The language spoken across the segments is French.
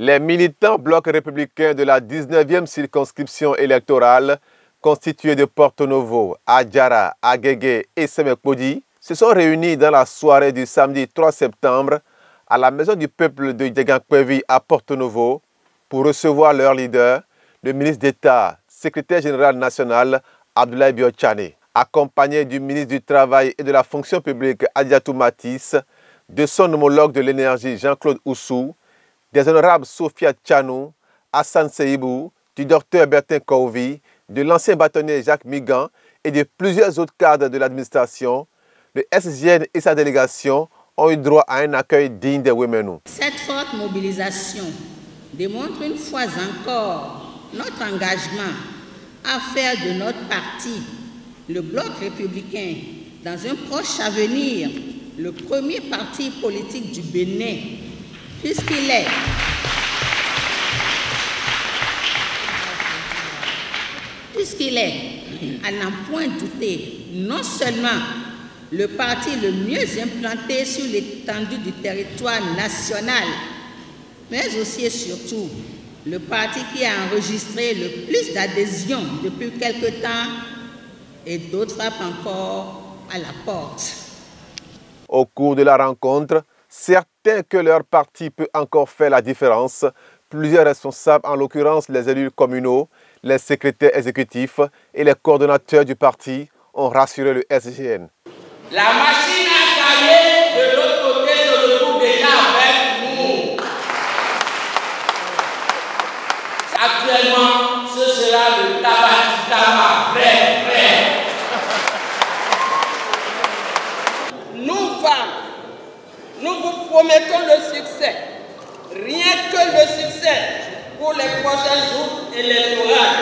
Les militants blocs républicains de la 19e circonscription électorale, constitués de Porto Novo, Adjara, Agege et Semekpodi, se sont réunis dans la soirée du samedi 3 septembre à la Maison du Peuple de Diegankpevi à Porto Novo pour recevoir leur leader, le ministre d'État, secrétaire général national Abdoulaye Biotchane, accompagné du ministre du Travail et de la Fonction publique Adiatou Matisse, de son homologue de l'énergie Jean-Claude Oussou, des honorables Sophia Tchanou, Hassan Seibou, du docteur Bertin Kouvi, de l'ancien bâtonnier Jacques Migan et de plusieurs autres cadres de l'administration, le SGN et sa délégation ont eu droit à un accueil digne des Womenou. Cette forte mobilisation démontre une fois encore notre engagement à faire de notre parti, le Bloc républicain, dans un proche avenir, le premier parti politique du Bénin, puisqu'il est à n'en point douter, non seulement le parti le mieux implanté sur l'étendue du territoire national, mais aussi et surtout le parti qui a enregistré le plus d'adhésions depuis quelque temps et d'autres frappent encore à la porte. Au cours de la rencontre, certains que leur parti peut encore faire la différence, plusieurs responsables, en l'occurrence les élus communaux, les secrétaires exécutifs et les coordonnateurs du parti, ont rassuré le SGN. La machine à gagner de l'autre côté se retrouve déjà avec nous. Actuellement, ce sera le tabac vrai. Nous, femmes, nous vous promettons le succès. Rien que le succès pour les prochains jours électoraux.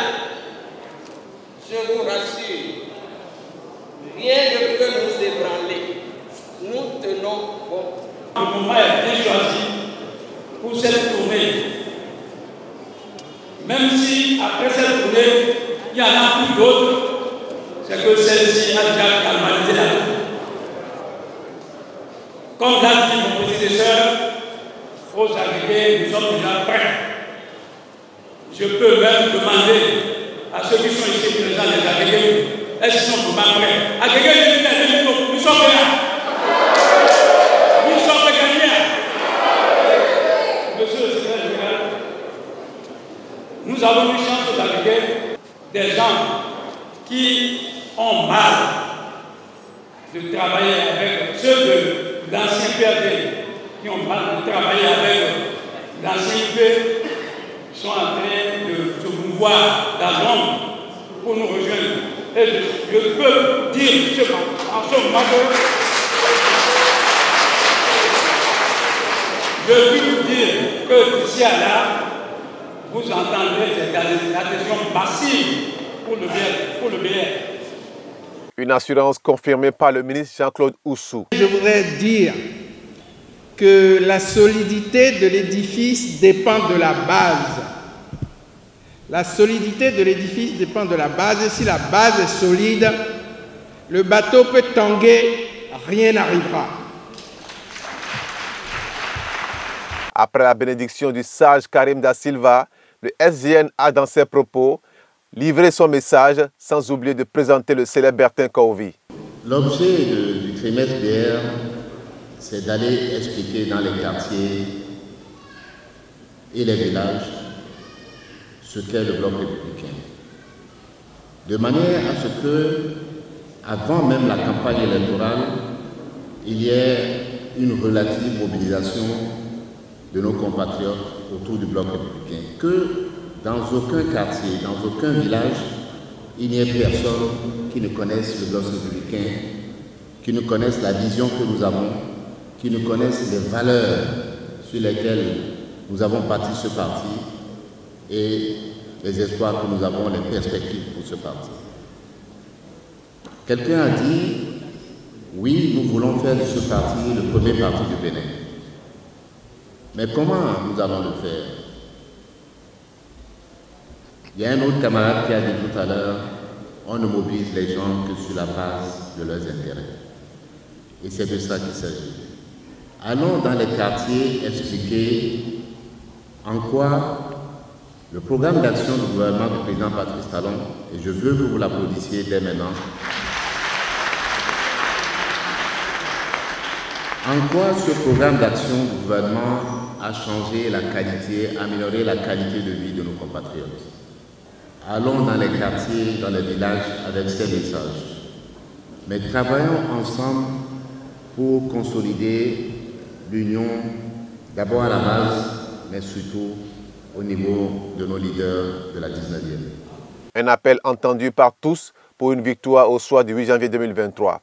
Je vous rassure, rien ne peut nous ébranler. Nous tenons bon. Le moment est bien choisi pour cette tournée. Même si après cette tournée, il y en a plus d'autres, c'est que celle-ci a déjà calmalisé la tournée. Comme l'a dit mon prédécesseur, aux Agégués, nous sommes déjà prêts. Je peux même demander à ceux qui sont ici présents, les Agégués, est-ce qu'ils sont vraiment prêts? Agégués, nous sommes prêts. Nous sommes gagnants. Monsieur le secrétaire général, nous avons eu chance d'arriver des gens qui ont mal de travailler avec ceux de l'ancien PRD, qui ont mal de travailler avec l'ancien UP, sont en train de se mouvoir dans l'ombre pour nous rejoindre. Et je peux dire en ce moment je peux vous dire que d'ici à là, vous entendrez des adhésions massives pour le BR. Une assurance confirmée par le ministre Jean-Claude Oussou. Je voudrais dire que la solidité de l'édifice dépend de la base. La solidité de l'édifice dépend de la base. Et si la base est solide, le bateau peut tanguer, rien n'arrivera. Après la bénédiction du sage Karim Da Silva, le SGN a dans ses propos livré son message sans oublier de présenter le célèbre Bertin Kouvi. L'objet du trimestre BR, c'est d'aller expliquer dans les quartiers et les villages ce qu'est le Bloc républicain. De manière à ce que, avant même la campagne électorale, il y ait une relative mobilisation de nos compatriotes autour du Bloc républicain. Que dans aucun quartier, dans aucun village, il n'y ait personne qui ne connaisse le Bloc républicain, qui ne connaisse la vision que nous avons, qui ne connaisse les valeurs sur lesquelles nous avons bâti ce parti et les espoirs que nous avons, les perspectives pour ce parti. Quelqu'un a dit, oui, nous voulons faire de ce parti le premier parti du Bénin. Mais comment nous allons le faire? Il y a un autre camarade qui a dit tout à l'heure, on ne mobilise les gens que sur la base de leurs intérêts. Et c'est de ça qu'il s'agit. Allons dans les quartiers expliquer En quoi le programme d'action du gouvernement du président Patrice Talon, et je veux que vous l'applaudissiez dès maintenant, en quoi ce programme d'action du gouvernement a changé la qualité, amélioré la qualité de vie de nos compatriotes. Allons dans les quartiers, dans les villages avec ces messages. Mais travaillons ensemble pour consolider l'union, d'abord à la base, mais surtout au niveau de nos leaders de la 19e. Un appel entendu par tous pour une victoire au soir du 8 janvier 2023.